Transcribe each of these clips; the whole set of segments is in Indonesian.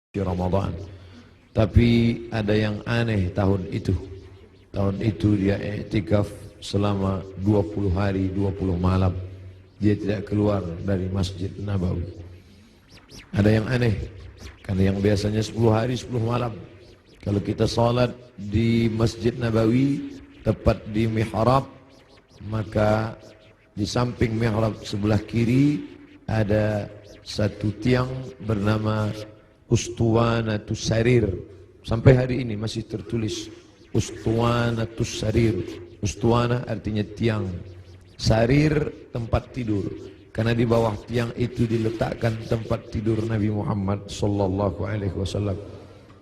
di Ramadan. Tapi ada yang aneh tahun itu. Tahun itu dia i'tikaf selama 20 hari 20 malam. Dia tidak keluar dari Masjid Nabawi. Ada yang aneh, karena yang biasanya 10 hari 10 malam. Kalau kita salat di Masjid Nabawi tepat di mihrab, maka di samping mihrab sebelah kiri ada satu tiang bernama Ustuwanatus Sarir. Sampai hari ini masih tertulis Ustuwanatus Sarir. Ustuwana artinya tiang, sarir tempat tidur. Karena di bawah tiang itu diletakkan tempat tidur Nabi Muhammad sallallahu alaihi wasallam.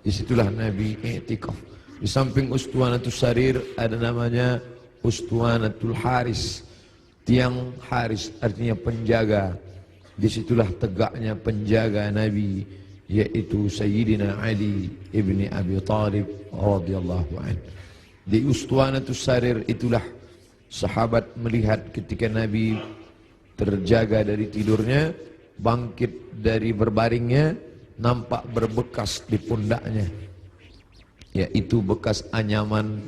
Disitulah Nabi i'tikaf. Di samping Ustuwanatus Sarir ada namanya Ustuwanatul Haris. Tiang Haris artinya penjaga. Disitulah tegaknya penjaga Nabi, yaitu Sayyidina Ali ibni Abi Talib radhiyallahu anhu. Di Ustuwanatus Sarir itulah sahabat melihat ketika Nabi terjaga dari tidurnya, bangkit dari berbaringnya, nampak berbekas di pundaknya, yaitu bekas anyaman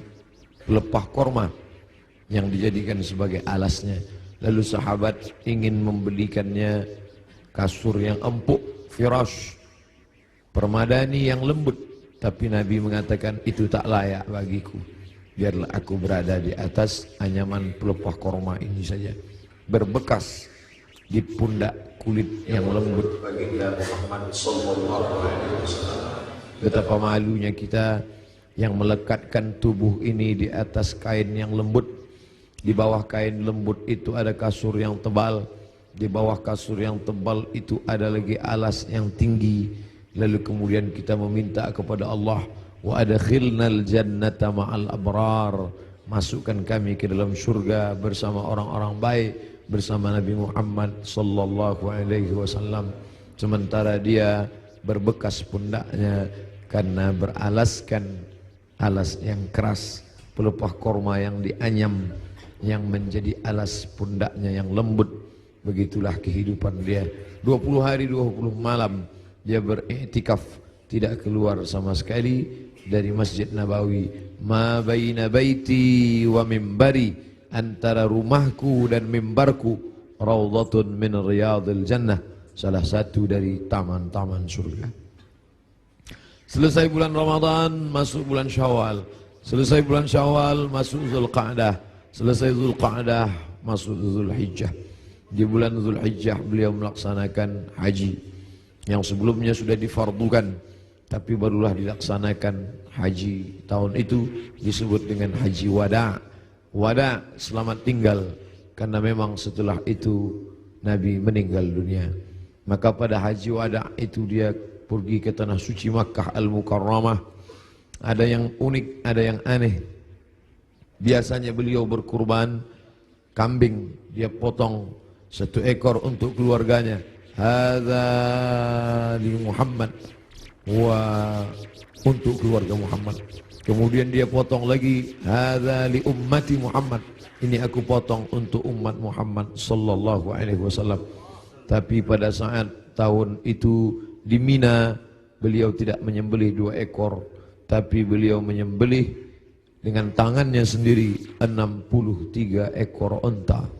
pelepah korma yang dijadikan sebagai alasnya. Lalu sahabat ingin membelikannya kasur yang empuk, firash, permadani yang lembut. Tapi Nabi mengatakan, itu tak layak bagiku. Biarlah aku berada di atas anyaman pelepah korma ini saja, berbekas di pundak kulit yang lembut. Baginda Muhammad sallallahu alaihi wasallam. Betapa malunya kita yang melekatkan tubuh ini di atas kain yang lembut. Di bawah kain lembut itu ada kasur yang tebal. Di bawah kasur yang tebal itu ada lagi alas yang tinggi. Lalu kemudian kita meminta kepada Allah, wa adkhilnal jannata ma'al abrar, masukkan kami ke dalam surga bersama orang-orang baik, bersama Nabi Muhammad sallallahu alaihi wasallam. Sementara dia berbekas pundaknya karena beralaskan alas yang keras, pelepah korma yang dianyam yang menjadi alas pundaknya yang lembut. Begitulah kehidupan dia. 20 hari 20 malam dia beriktikaf, tidak keluar sama sekali dari Masjid Nabawi. Ma baina baiti wa mimbari, antara rumahku dan mimbarku raudhatun min riyadil jannah, salah satu dari taman-taman surga. Selesai bulan Ramadan, masuk bulan Syawal. Selesai bulan Syawal, masuk Zulqa'dah. Selesai Zulqa'dah, masuk Zulhijjah. Di bulan Zulhijjah beliau melaksanakan haji yang sebelumnya sudah difardukan, tapi barulah dilaksanakan haji tahun itu, disebut dengan haji wada'. Wada', selamat tinggal, karena memang setelah itu Nabi meninggal dunia. Maka pada haji wada' itu dia pergi ke tanah suci Makkah Al-Mukarramah. Ada yang unik, ada yang aneh. Biasanya beliau berkurban kambing, dia potong 1 ekor untuk keluarganya. Hadza li Muhammad, wa untuk keluarga Muhammad. Kemudian dia potong lagi, hadza li ummati Muhammad, ini aku potong untuk umat Muhammad sallallahu alaihi wasallam. Tapi pada saat tahun itu di Mina, beliau tidak menyembelih 2 ekor, tapi beliau menyembelih dengan tangannya sendiri 63 ekor unta.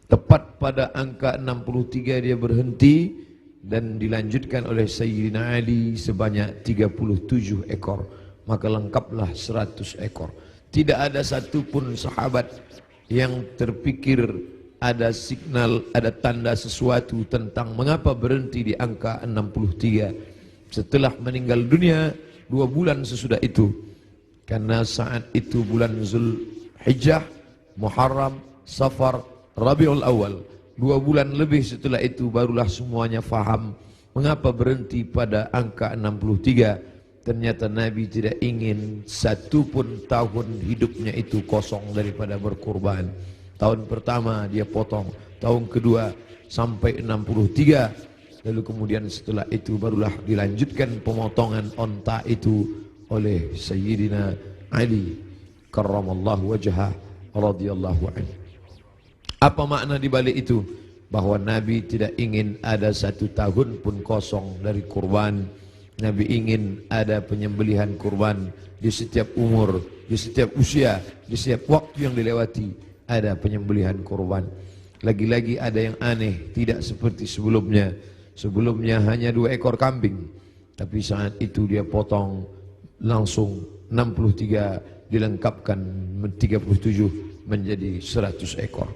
Tepat pada angka 63 dia berhenti dan dilanjutkan oleh Sayyidina Ali sebanyak 37 ekor. Maka lengkaplah 100 ekor. Tidak ada satupun sahabat yang terpikir ada signal, ada tanda sesuatu tentang mengapa berhenti di angka 63. Setelah meninggal dunia 2 bulan sesudah itu. Karena saat itu bulan Zulhijjah, Muharram, Safar, Rabiul Awal, 2 bulan lebih setelah itu barulah semuanya faham mengapa berhenti pada angka 63. Ternyata Nabi tidak ingin satupun tahun hidupnya itu kosong daripada berkurban. Tahun pertama dia potong, tahun kedua sampai 63. Lalu kemudian setelah itu barulah dilanjutkan pemotongan onta itu oleh Sayyidina Ali karramallahu wajhah radhiyallahu anhu. Apa makna di balik itu? Bahwa Nabi tidak ingin ada 1 tahun pun kosong dari kurban. Nabi ingin ada penyembelihan kurban di setiap umur, di setiap usia, di setiap waktu yang dilewati ada penyembelihan kurban. Lagi-lagi ada yang aneh, tidak seperti sebelumnya. Sebelumnya hanya 2 ekor kambing, tapi saat itu dia potong langsung 63 dilengkapkan 37 menjadi 100 ekor.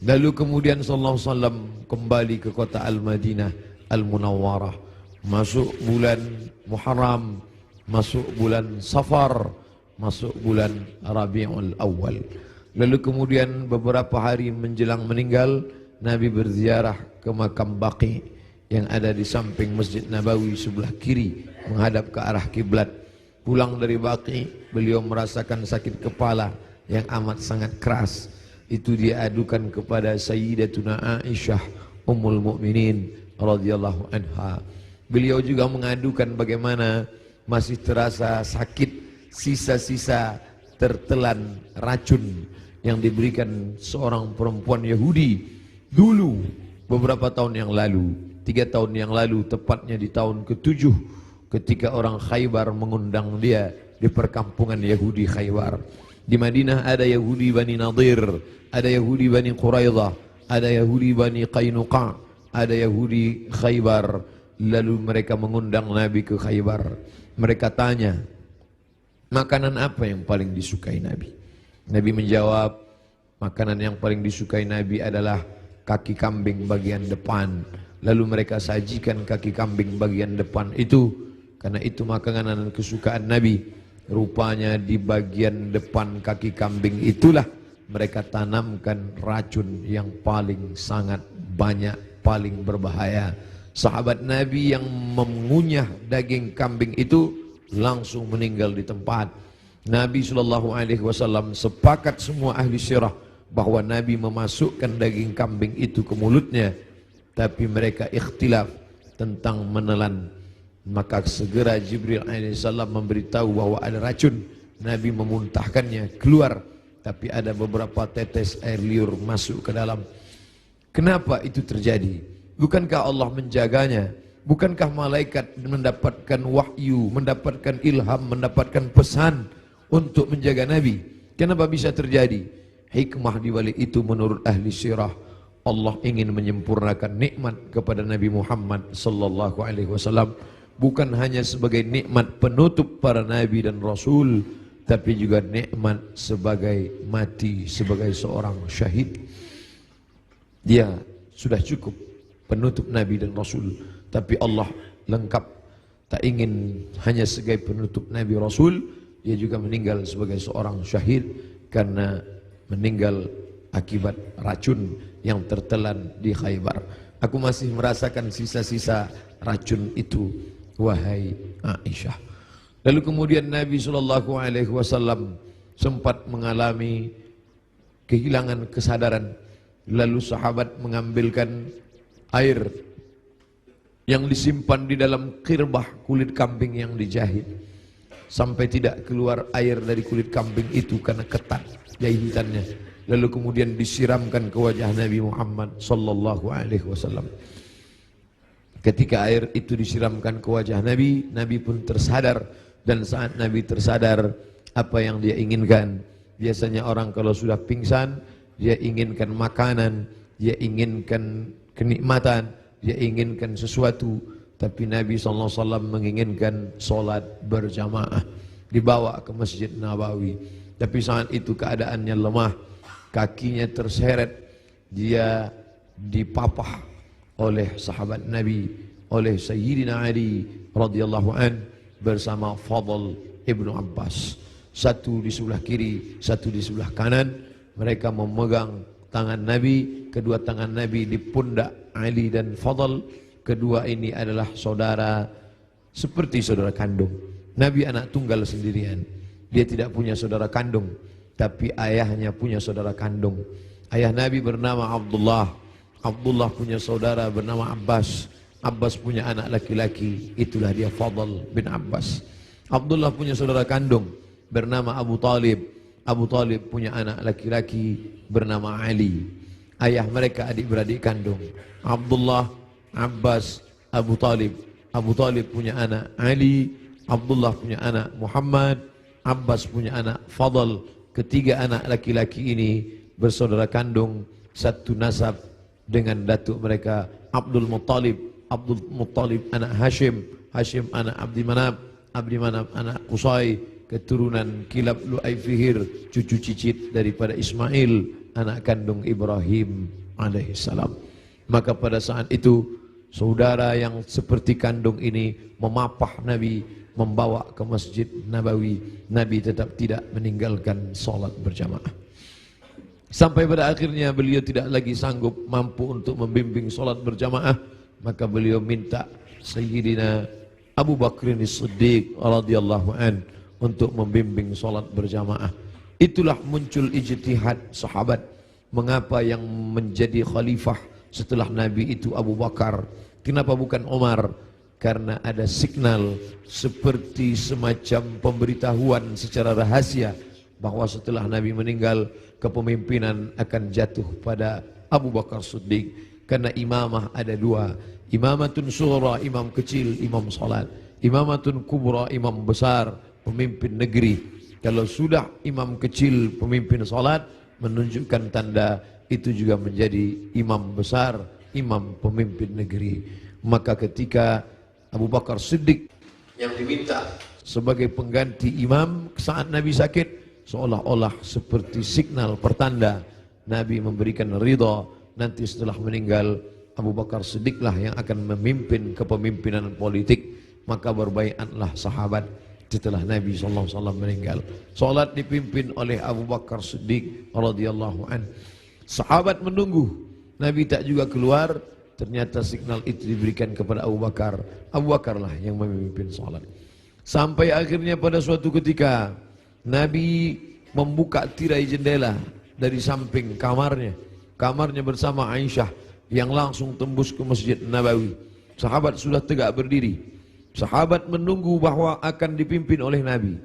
Lalu kemudian sallallahu alaihi wasallam kembali ke kota Al-Madinah Al-Munawwarah. Masuk bulan Muharram, masuk bulan Safar, masuk bulan Rabiul Awal. Lalu kemudian beberapa hari menjelang meninggal, Nabi berziarah ke makam Baqi yang ada di samping Masjid Nabawi sebelah kiri menghadap ke arah kiblat. Pulang dari Baqi, beliau merasakan sakit kepala yang amat sangat keras. Itu dia adukan kepada Sayyidatuna Aisyah Ummul Mukminin radhiyallahu anha. Beliau juga mengadukan bagaimana masih terasa sakit, sisa-sisa tertelan racun yang diberikan seorang perempuan Yahudi dulu beberapa tahun yang lalu, 3 tahun yang lalu, tepatnya di tahun ke-7 ketika orang Khaybar mengundang dia di perkampungan Yahudi Khaybar. Di Madinah ada Yahudi Bani Nadir, ada Yahudi Bani Quraidah, ada Yahudi Bani Qainuqa, ada Yahudi Khaybar. Lalu mereka mengundang Nabi ke Khaybar. Mereka tanya, makanan apa yang paling disukai Nabi? Nabi menjawab, makanan yang paling disukai Nabi adalah kaki kambing bagian depan. Lalu mereka sajikan kaki kambing bagian depan itu, karena itu makanan kesukaan Nabi. Rupanya di bagian depan kaki kambing itulah mereka tanamkan racun yang paling sangat banyak, paling berbahaya. Sahabat Nabi yang mengunyah daging kambing itu langsung meninggal di tempat. Nabi SAW sepakat semua ahli sirah bahwa Nabi memasukkan daging kambing itu ke mulutnya, tapi mereka ikhtilaf tentang menelan. Maka segera Jibril alaihissalam memberitahu bahwa ada racun. Nabi memuntahkannya keluar, tapi ada beberapa tetes air liur masuk ke dalam. Kenapa itu terjadi? Bukankah Allah menjaganya? Bukankah malaikat mendapatkan wahyu, mendapatkan ilham, mendapatkan pesan untuk menjaga Nabi? Kenapa bisa terjadi? Hikmah di balik itu menurut ahli sirah, Allah ingin menyempurnakan nikmat kepada Nabi Muhammad sallallahu alaihi wasallam, bukan hanya sebagai nikmat penutup para nabi dan rasul, tapi juga nikmat sebagai mati sebagai seorang syahid. Dia sudah cukup penutup nabi dan rasul, tapi Allah lengkap, tak ingin hanya sebagai penutup nabi rasul, dia juga meninggal sebagai seorang syahid karena meninggal akibat racun yang tertelan di Khaybar. Aku masih merasakan sisa-sisa racun itu, wahai Aisyah. Lalu kemudian Nabi SAW sempat mengalami kehilangan kesadaran. Lalu sahabat mengambilkan air yang disimpan di dalam kirbah kulit kambing yang dijahit, sampai tidak keluar air dari kulit kambing itu karena ketat jahitannya. Lalu kemudian disiramkan ke wajah Nabi Muhammad sallallahu alaihi wasallam. Ketika air itu disiramkan ke wajah Nabi, Nabi pun tersadar. Dan saat Nabi tersadar, apa yang dia inginkan? Biasanya orang kalau sudah pingsan, dia inginkan makanan, dia inginkan kenikmatan, dia inginkan sesuatu. Tapi Nabi SAW menginginkan solat berjamaah, dibawa ke Masjid Nabawi. Tapi saat itu keadaannya lemah, kakinya terseret, dia dipapah oleh sahabat Nabi, oleh Sayyidina Ali radhiyallahu an bersama Fadl ibnu Abbas. Satu di sebelah kiri, satu di sebelah kanan. Mereka memegang tangan Nabi, kedua tangan Nabi di pundak Ali dan Fadl. Kedua ini adalah saudara, seperti saudara kandung. Nabi anak tunggal sendirian. Dia tidak punya saudara kandung, tapi ayahnya punya saudara kandung. Ayah Nabi bernama Abdullah. Abdullah punya saudara bernama Abbas. Abbas punya anak laki-laki, itulah dia Fadl bin Abbas. Abdullah punya saudara kandung bernama Abu Talib. Abu Talib punya anak laki-laki bernama Ali. Ayah mereka adik-beradik kandung. Abdullah, Abbas, Abu Talib. Abu Talib punya anak Ali, Abdullah punya anak Muhammad, Abbas punya anak Fadl. Ketiga anak laki-laki ini bersaudara kandung, satu nasab dengan datuk mereka Abdul Muttalib. Abdul Muttalib anak Hashim, Hashim anak Abdi Manaf, Abdi Manaf anak Qusay, keturunan Kilab Lu'ay Fihir, cucu cicit daripada Ismail, anak kandung Ibrahim alaihissalam. Maka pada saat itu saudara yang seperti kandung ini memapah Nabi, membawa ke Masjid Nabawi. Nabi tetap tidak meninggalkan solat berjamaah. Sampai pada akhirnya beliau tidak lagi sanggup mampu untuk membimbing solat berjamaah. Maka beliau minta Sayyidina Abu Bakr As-Siddiq radhiyallahu an untuk membimbing solat berjamaah. Itulah muncul ijtihad sahabat. Mengapa yang menjadi khalifah setelah Nabi itu Abu Bakar? Kenapa bukan Umar? Karena ada signal seperti semacam pemberitahuan secara rahasia bahwa setelah Nabi meninggal kepemimpinan akan jatuh pada Abu Bakar Siddiq. Karena imamah ada dua, imamatun sughra, imam kecil, imam salat, imamatun kubra, imam besar, pemimpin negeri. Kalau sudah imam kecil, pemimpin salat, menunjukkan tanda itu juga menjadi imam besar, imam pemimpin negeri. Maka ketika Abu Bakar Siddiq yang diminta sebagai pengganti imam saat Nabi sakit, seolah-olah seperti signal pertanda Nabi memberikan ridha, nanti setelah meninggal Abu Bakar Siddiqlah yang akan memimpin kepemimpinan politik. Maka berbaiatlah sahabat setelah Nabi SAW meninggal. Salat dipimpin oleh Abu Bakar Siddiq radhiyallahu an. Sahabat menunggu, Nabi tak juga keluar. Ternyata signal itu diberikan kepada Abu Bakar. Abu Bakarlah yang memimpin salat. Sampai akhirnya pada suatu ketika Nabi membuka tirai jendela dari samping kamarnya. Kamarnya bersama Aisyah yang langsung tembus ke Masjid Nabawi. Sahabat sudah tegak berdiri. Sahabat menunggu bahwa akan dipimpin oleh Nabi.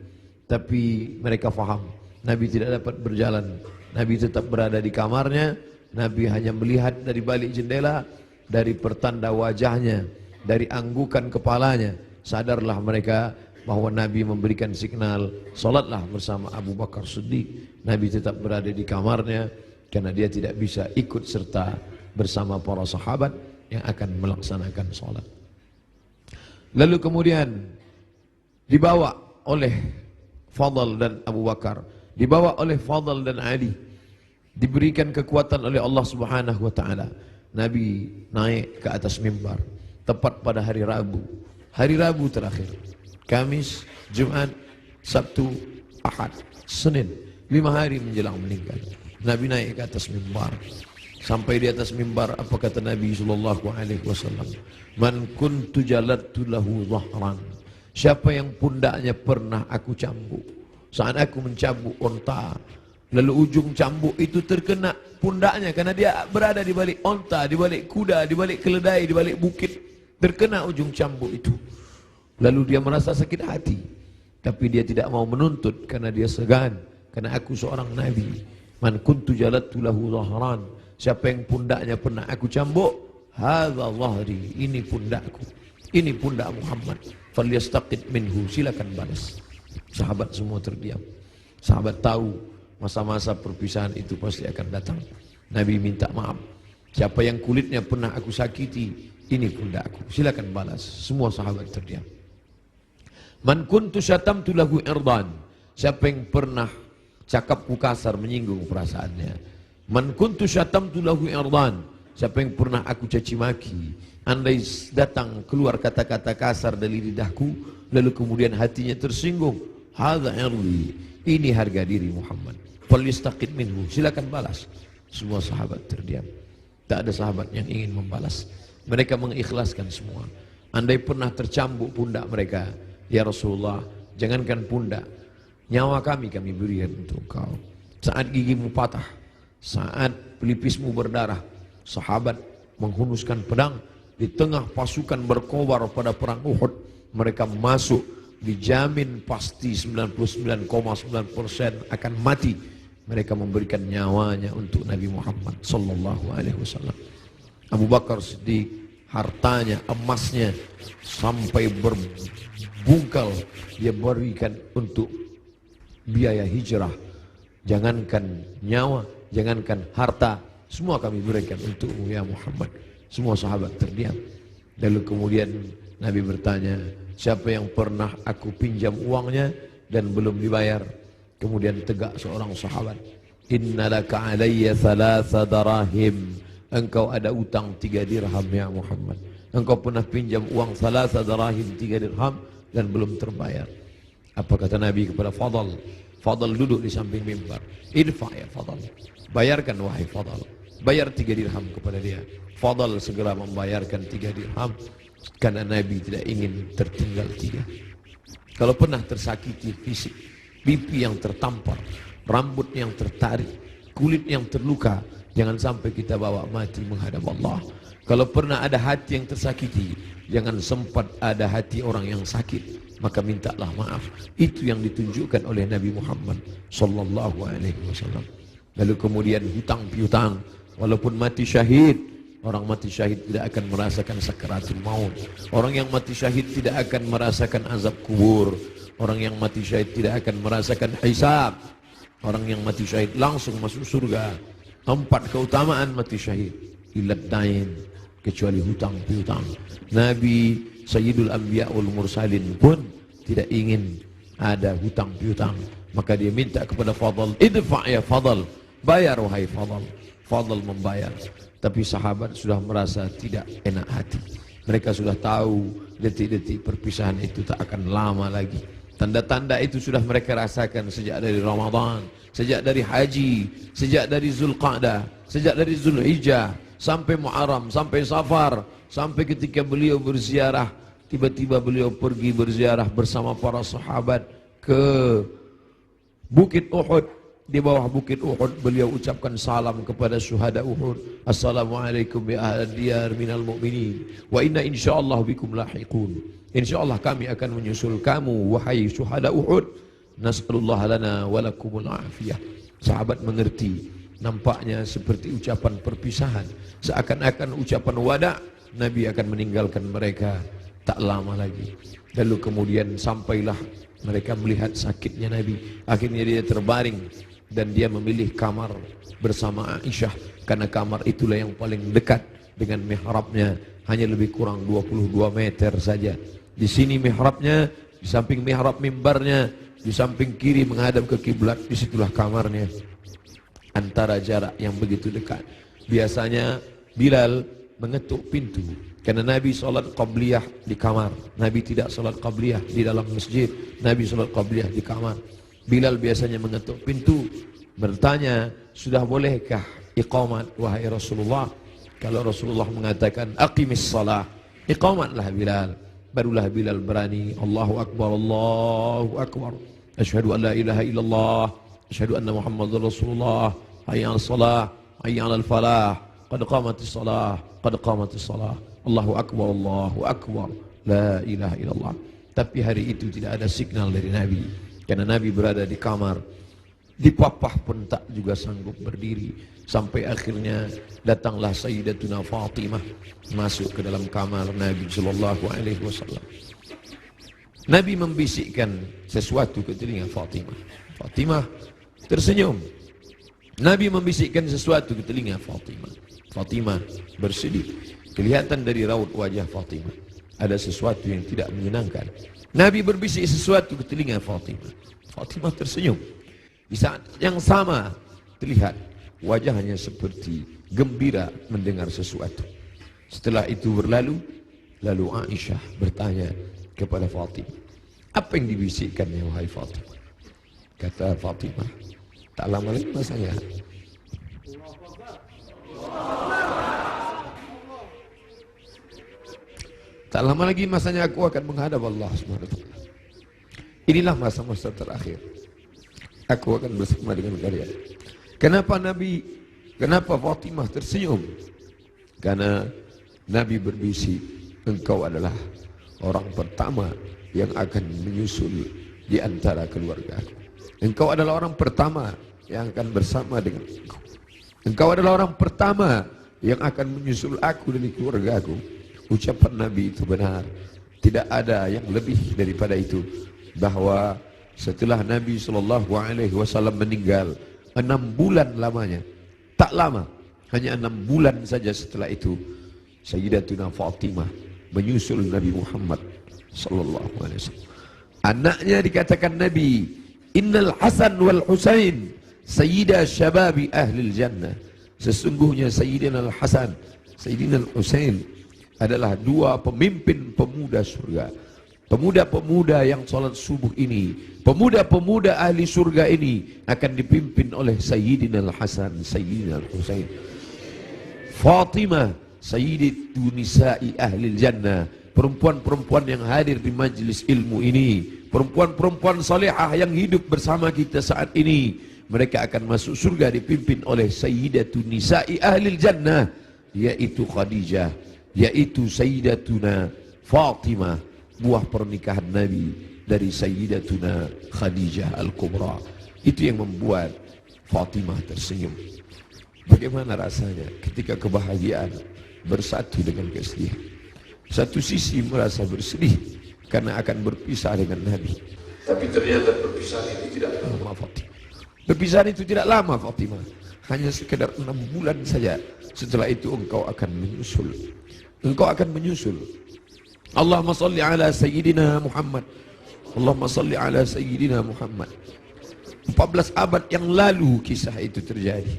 Tapi mereka faham Nabi tidak dapat berjalan. Nabi tetap berada di kamarnya. Nabi hanya melihat dari balik jendela, dari pertanda wajahnya, dari anggukan kepalanya. Sadarlah mereka bahwa Nabi memberikan signal, salatlah bersama Abu Bakar Siddiq. Nabi tetap berada di kamarnya karena dia tidak bisa ikut serta bersama para sahabat yang akan melaksanakan salat. Lalu kemudian dibawa oleh Fadl dan Abu Bakar, dibawa oleh Fadl dan Ali, diberikan kekuatan oleh Allah Subhanahu wa taala. Nabi naik ke atas mimbar tepat pada hari Rabu. Hari Rabu terakhir, Kamis, Jumat, Sabtu, Ahad, Senin, 5 hari menjelang meninggal. Nabi naik ke atas mimbar. Sampai di atas mimbar, apa kata Nabi SAW? Man kuntu jalattu lahu dhahran. Siapa yang pundaknya pernah aku cambuk, saat aku mencambuk onta, lalu ujung cambuk itu terkena pundaknya karena dia berada di balik onta, di balik kuda, di balik keledai, di balik bukit, terkena ujung cambuk itu. Lalu dia merasa sakit hati, tapi dia tidak mau menuntut karena dia segan, karena aku seorang nabi. Man kuntu jalattu lahu dhahran. Siapa yang pundaknya pernah aku cambuk, hadza dhahri, ini pundakku, ini pundak Muhammad. Falyastaqid minhu, silakan balas. Sahabat semua terdiam. Sahabat tahu masa-masa perpisahan itu pasti akan datang. Nabi minta maaf. Siapa yang kulitnya pernah aku sakiti, ini pundakku, silakan balas. Semua sahabat terdiam. Man kuntu syatamtu lahu irdan. Siapa yang pernah cakapku kasar, menyinggung perasaannya. Man kuntu syatamtu lahu irdan. Siapa yang pernah aku caci maki, andai datang keluar kata-kata kasar dari lidahku, lalu kemudian hatinya tersinggung, hadza irdi, ini harga diri Muhammad. Falyastaqid minhu, silakan balas. Semua sahabat terdiam. Tak ada sahabat yang ingin membalas. Mereka mengikhlaskan semua. Andai pernah tercambuk pundak mereka, ya Rasulullah, jangankan pundak, nyawa kami berikan untuk engkau. Saat gigimu patah, saat pelipismu berdarah, sahabat menghunuskan pedang di tengah pasukan berkobar pada perang Uhud. Mereka masuk, dijamin pasti 99,9% akan mati. Mereka memberikan nyawanya untuk Nabi Muhammad sallallahu alaihi wasallam. Abu Bakar Siddiq hartanya, emasnya, sampai berbungkal dia berikan untuk biaya hijrah. Jangankan nyawa, jangankan harta, semua kami berikan untukmu ya Muhammad. Semua sahabat terdiam. Lalu kemudian Nabi bertanya, siapa yang pernah aku pinjam uangnya dan belum dibayar? Kemudian tegak seorang sahabat, innalaka alayya thalatha darahim. Engkau ada utang 3 dirham ya Muhammad. Engkau pernah pinjam uang thalatha darahim, 3 dirham dan belum terbayar. Apa kata Nabi kepada Fadl? Fadl duduk di samping mimbar. Idfa ya Fadl. Bayarkan wahai Fadl. Bayar 3 dirham kepada dia. Fadl segera membayarkan 3 dirham. Karena Nabi tidak ingin tertinggal 3. Kalau pernah tersakiti fisik, pipi yang tertampar, rambut yang tertarik, kulit yang terluka, jangan sampai kita bawa mati menghadap Allah. Kalau pernah ada hati yang tersakiti, jangan sempat ada hati orang yang sakit, maka mintalah maaf. Itu yang ditunjukkan oleh Nabi Muhammad sallallahu alaihi wasallam. Lalu kemudian hutang piutang, walaupun mati syahid, orang mati syahid tidak akan merasakan sakaratul maut. Orang yang mati syahid tidak akan merasakan azab kubur. Orang yang mati syahid tidak akan merasakan hisab. Orang yang mati syahid langsung masuk surga. 4 keutamaan mati syahid. Ilad dain, kecuali hutang piutang. Nabi Sayyidul Anbiya wal Mursalin pun tidak ingin ada hutang piutang. Maka dia minta kepada Fadl, idfa' ya Fadl, bayar wahai Fadl. Fadl membayar. Tapi sahabat sudah merasa tidak enak hati. Mereka sudah tahu detik-detik perpisahan itu tak akan lama lagi. Tanda-tanda itu sudah mereka rasakan sejak dari Ramadan, sejak dari haji, sejak dari Zulqa'dah, sejak dari Zulhijjah, sampai Muharram, sampai Safar, sampai ketika beliau berziarah. Tiba-tiba beliau pergi berziarah bersama para sahabat ke Bukit Uhud. Di bawah Bukit Uhud beliau ucapkan salam kepada syuhada Uhud. Assalamualaikum ya ahlal diyar minal mu'minin. Wa inna insyaallah bikum lahiqun. Insyaallah kami akan menyusul kamu wahai syuhada Uhud. Nas'alullah lana wa lakumul afiyah. Sahabat mengerti. Nampaknya seperti ucapan perpisahan. Seakan-akan ucapan wada. Nabi akan meninggalkan mereka tak lama lagi. Lalu kemudian sampailah mereka melihat sakitnya Nabi. Akhirnya dia terbaring dan dia memilih kamar bersama Aisyah, karena kamar itulah yang paling dekat dengan mihrabnya, hanya lebih kurang 22 meter saja. Di sini mihrabnya, di samping mihrab mimbarnya, di samping kiri menghadap ke kiblat, disitulah kamarnya. Antara jarak yang begitu dekat. Biasanya Bilal mengetuk pintu, karena Nabi salat qabliyah di kamar. Nabi tidak salat qabliyah di dalam masjid. Nabi salat qabliyah di kamar. Bilal biasanya mengetuk pintu, bertanya, sudah bolehkah iqamat wahai Rasulullah? Kalau Rasulullah mengatakan aqimis salah, iqamatlah Bilal. Barulah Bilal berani, Allahu Akbar, Allahu Akbar, asyhadu an la ilaha illallah, asyhadu anna Muhammadar Rasulullah, hayya 'alas salah, hayya 'alal falah, qad qamatis salah, qad qamatis salah, Allahu Akbar, Allahu Akbar, la ilaha illallah. Tapi hari itu tidak ada signal dari Nabi. Karena Nabi berada di kamar, dipapah pun tak juga sanggup berdiri. Sampai akhirnya datanglah Sayyidatuna Fatimah masuk ke dalam kamar Nabi sallallahu alaihi wasallam. Nabi membisikkan sesuatu ke telinga Fatimah. Fatimah tersenyum. Nabi membisikkan sesuatu ke telinga Fatimah. Fatimah bersedih. Kelihatan dari raut wajah Fatimah ada sesuatu yang tidak menyenangkan. Nabi berbisik sesuatu ke telinga Fatimah. Fatimah tersenyum. Di saat yang sama terlihat wajahnya seperti gembira mendengar sesuatu. Setelah itu berlalu, lalu Aisyah bertanya kepada Fatimah, apa yang dibisikkannya wahai Fatimah? Kata Fatimah, tak lama lagi masanya. Tak lama lagi masanya aku akan menghadap Allah SWT. Inilah masa-masa terakhir. Aku akan bersama dengan kalian. Kenapa Fatimah tersenyum? Karena Nabi berbisik, engkau adalah orang pertama yang akan menyusul di antara keluarga aku. Engkau adalah orang pertama yang akan bersama dengan aku. Engkau adalah orang pertama yang akan menyusul aku dari keluarga aku. ucapan Nabi itu benar. Tidak ada yang lebih daripada itu, bahwa setelah Nabi SAW meninggal 6 bulan lamanya, tak lama, hanya 6 bulan saja setelah itu, Sayyidatuna Fatimah menyusul Nabi Muhammad SAW. Anaknya dikatakan Nabi, Innal Hasan wal Husain Sayyida Syababi Ahlil Jannah. Sesungguhnya Sayyidina Al-Hasan, Sayyidina Al-Husain adalah 2 pemimpin pemuda surga. Pemuda-pemuda yang salat subuh ini, pemuda-pemuda ahli surga ini akan dipimpin oleh Sayyidina Al-Hasan, Sayyidina Al-Husain. Fatimah Sayyidatu Nisa'i Ahlil Jannah, perempuan-perempuan yang hadir di majlis ilmu ini, perempuan-perempuan salihah yang hidup bersama kita saat ini, mereka akan masuk surga dipimpin oleh Sayyidatu Nisa'i Ahlil Jannah, yaitu Khadijah, yaitu Sayyidatuna Fatimah, buah pernikahan Nabi dari Sayyidatuna Khadijah Al-Kubra. Itu yang membuat Fatimah tersenyum. Bagaimana rasanya ketika kebahagiaan bersatu dengan kesedihan? Satu sisi merasa bersedih karena akan berpisah dengan Nabi, tapi ternyata perpisahan ini tidak lama Fatimah. Perpisahan itu tidak lama Fatimah, hanya sekedar 6 bulan saja. Setelah itu engkau akan menyusul. Engkau akan menyusul. Allahumma salli ala Sayyidina Muhammad. Allahumma salli ala Sayyidina Muhammad. 14 abad yang lalu kisah itu terjadi,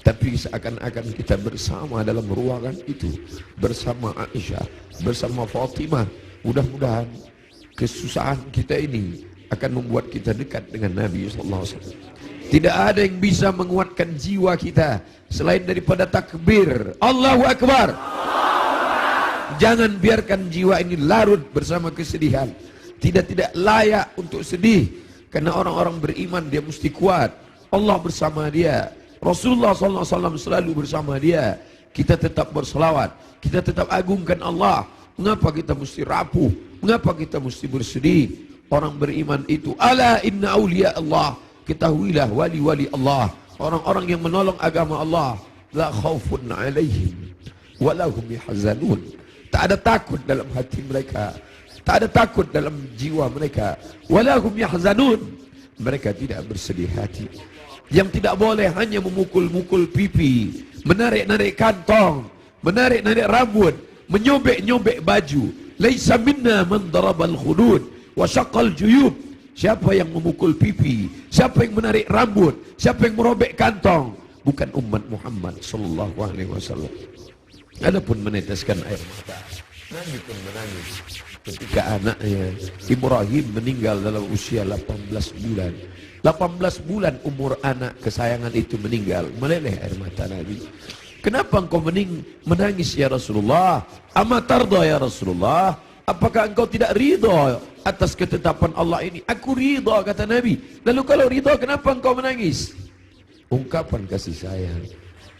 tapi seakan-akan kita bersama dalam ruangan itu, bersama Aisyah, bersama Fatimah. Mudah-mudahan kesusahan kita ini akan membuat kita dekat dengan Nabi SAW. Tidak ada yang bisa menguatkan jiwa kita selain daripada takbir Allahu Akbar. Jangan biarkan jiwa ini larut bersama kesedihan. Tidak layak untuk sedih, karena orang-orang beriman dia mesti kuat. Allah bersama dia, Rasulullah SAW selalu bersama dia. Kita tetap berselawat, kita tetap agungkan Allah. Mengapa kita mesti rapuh? Mengapa kita mesti bersedih? Orang beriman itu, ala inna awliya Allah, ketahuilah wali-wali Allah, orang-orang yang menolong agama Allah, la khaufun alaihim walahum yahzanun. Tak ada takut dalam hati mereka, tak ada takut dalam jiwa mereka. Walahum yahzanun, mereka tidak bersedih hati. Yang tidak boleh hanya memukul-mukul pipi, menarik-narik kantong, menarik-narik rambut, menyobek-nyobek baju. Laisa minna man darabal khudud wa syaqqal juyub. Siapa yang memukul pipi, siapa yang menarik rambut, siapa yang merobek kantong, bukan umat Muhammad sallallahu alaihi wasallam. Adapun meneteskan air mata, Nabi pun menangis ketika anaknya Ibrahim meninggal dalam usia 18 bulan. 18 bulan umur anak kesayangan itu meninggal, meleleh air mata Nabi. Kenapa engkau menangis ya Rasulullah? Amatarda ya Rasulullah? Apakah engkau tidak ridha atas ketetapan Allah ini? Aku ridha, kata Nabi. Lalu kalau ridha, kenapa engkau menangis? Ungkapan kasih sayang.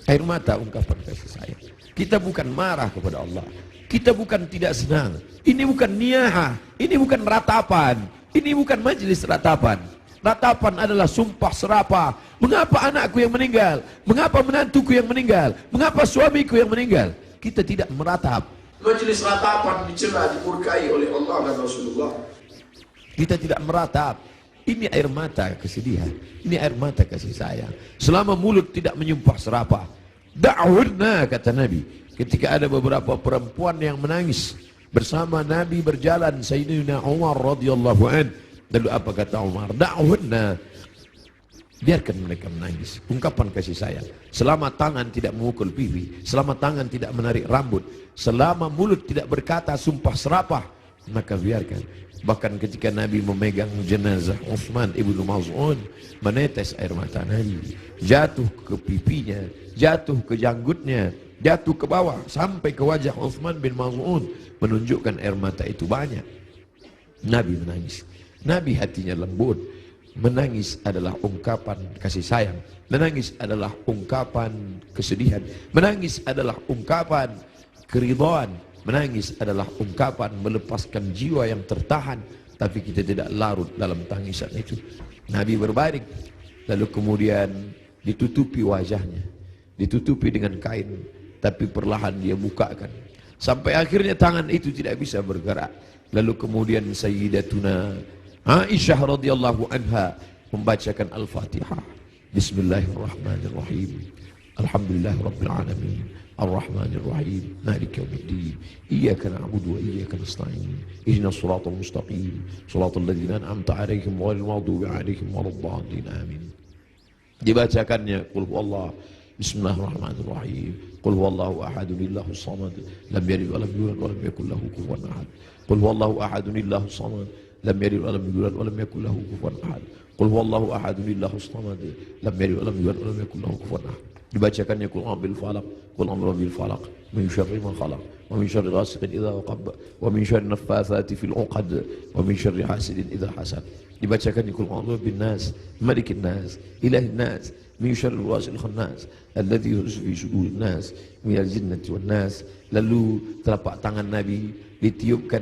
Air mata ungkapan kasih sayang. Kita bukan marah kepada Allah, kita bukan tidak senang. Ini bukan niyahah, ini bukan ratapan, ini bukan majelis ratapan. Ratapan adalah sumpah serapah. Mengapa anakku yang meninggal? Mengapa menantuku yang meninggal? Mengapa suamiku yang meninggal? Kita tidak meratap. Majelis ratapan dicela, dimurkai oleh Allah dan Rasulullah. Kita tidak meratap. Ini air mata kesedihan, ini air mata kasih sayang. Selama mulut tidak menyumpah serapah. Da'wurna, kata Nabi, ketika ada beberapa perempuan yang menangis bersama Nabi berjalan, Sayyidina Umar radhiyallahu an. Lalu apa kata Umar? Da'wurna, biarkan mereka menangis. Ungkapan kasih sayang. Selama tangan tidak memukul pipi, selama tangan tidak menarik rambut, selama mulut tidak berkata sumpah serapah, maka biarkan. Bahkan ketika Nabi memegang jenazah Utsman ibnu Maz'un, menetes air mata Nabi, jatuh ke pipinya, jatuh ke janggutnya, jatuh ke bawah sampai ke wajah Utsman bin Maz'un, menunjukkan air mata itu banyak. Nabi menangis. Nabi hatinya lembut. Menangis adalah ungkapan kasih sayang. Menangis adalah ungkapan kesedihan. Menangis adalah ungkapan keridhaan. Menangis adalah ungkapan melepaskan jiwa yang tertahan, tapi kita tidak larut dalam tangisan itu. Nabi berbaring, lalu kemudian ditutupi wajahnya, ditutupi dengan kain, tapi perlahan dia bukakan. Sampai akhirnya tangan itu tidak bisa bergerak. Lalu kemudian Sayyidatuna Aisyah radhiyallahu anha membacakan Al-Fatihah. Bismillahirrahmanirrahim. Alhamdulillahirabbil alamin. Ar-Rahmanir-Rahim. Maliki yaumiddin. Iyyaka na'budu wa iyyaka nasta'in. Ihdinas siratal mustaqim. Shiratal ladzina an'amta 'alaihim ghairil maghdubi 'alaihim waladdallin. Amin. Dibacakannya qul huwallahu Bismillahirrahmanirrahim. Qul huwallahu ahadun illahus samad. Lam yalid wa lam yulad wa lam yakul lahu kufuwan ahad. Qul huwallahu ahadun illahus samad. Lam yalid wa lam yulad wa lam yakul lahu kufuwan ahad. Qul huwallahu ahadun illahus samad. Lam yalid wa lam yulad wa lam yakul lahu kufuwan ahad. Dibacakannya qul a'udzu falaq, qul a'udzu birabbil falaq, min syarri ma khalaq, wa min syarri ghasiqin idza waqab, wa min syarri naffatsati fil 'uqad, wa min syarri hasidin idza hasad. Dibacakannya qul a'udzu bin nas, malikin nas, ilahin nas, min syarril wasil khannas, alladzi yuhsu fi sudurin nas, minal jinnati wan nas. Lalu telapak tangan Nabi ditiupkan,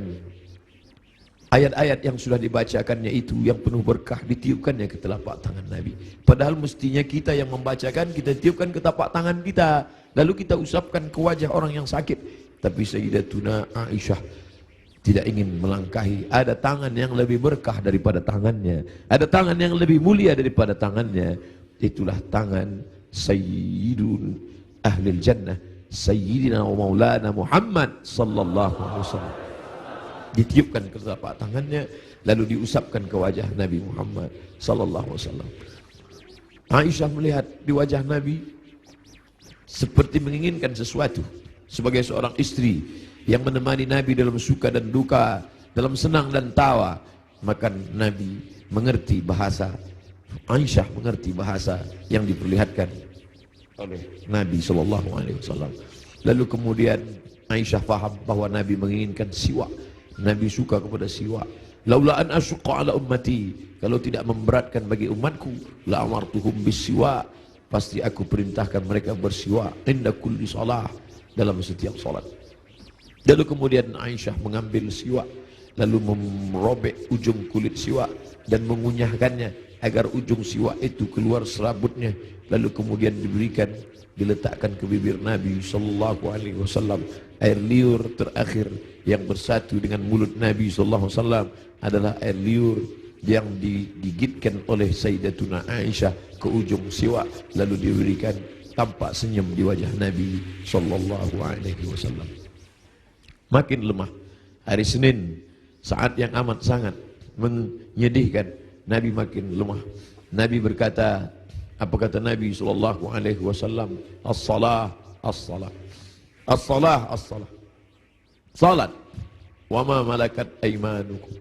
ayat-ayat yang sudah dibacakannya itu yang penuh berkah ditiupkannya ke telapak tangan Nabi. Padahal mestinya kita yang membacakan, kita tiupkan ke telapak tangan kita, lalu kita usapkan ke wajah orang yang sakit. Tapi Sayyidatuna Aisyah tidak ingin melangkahi. Ada tangan yang lebih berkah daripada tangannya, ada tangan yang lebih mulia daripada tangannya. Itulah tangan Sayyidun Ahlil Jannah, Sayyidina wa Maulana Muhammad sallallahu alaihi wasallam. Ditiupkan ke telapak tangannya, lalu diusapkan ke wajah Nabi Muhammad sallallahu alaihi wasallam. Aisyah melihat di wajah Nabi seperti menginginkan sesuatu. Sebagai seorang istri yang menemani Nabi dalam suka dan duka, dalam senang dan tawa, maka Nabi mengerti bahasa, Aisyah mengerti bahasa yang diperlihatkan oleh Nabi sallallahu alaihi wasallam. Lalu kemudian Aisyah faham bahwa Nabi menginginkan siwak. Nabi suka kepada siwak. Laula an asyqa ala ummati, kalau tidak memberatkan bagi umatku, la amartuhum bisiwak, pasti aku perintahkan mereka bersiwak inda kulli shalah, dalam setiap salat. Lalu kemudian Aisyah mengambil siwak, lalu merobek ujung kulit siwak dan mengunyahkannya agar ujung siwak itu keluar serabutnya. Lalu kemudian diberikan, diletakkan ke bibir Nabi sallallahu alaihi wasallam. Air liur terakhir yang bersatu dengan mulut Nabi sallallahu alaihi wasallam adalah air liur yang digigitkan oleh Sayyidatuna Aisyah ke ujung siwak, lalu diberikan. Tampak senyum di wajah Nabi sallallahu alaihi wasallam. Makin lemah. Hari Senin, saat yang amat sangat menyedihkan, Nabi makin lemah. Nabi berkata, apa kata Nabi sallallahu alaihi wasallam? As-salah, as-salah. As-salah, as-salah. Salat. Wa ma malakat aimanukum.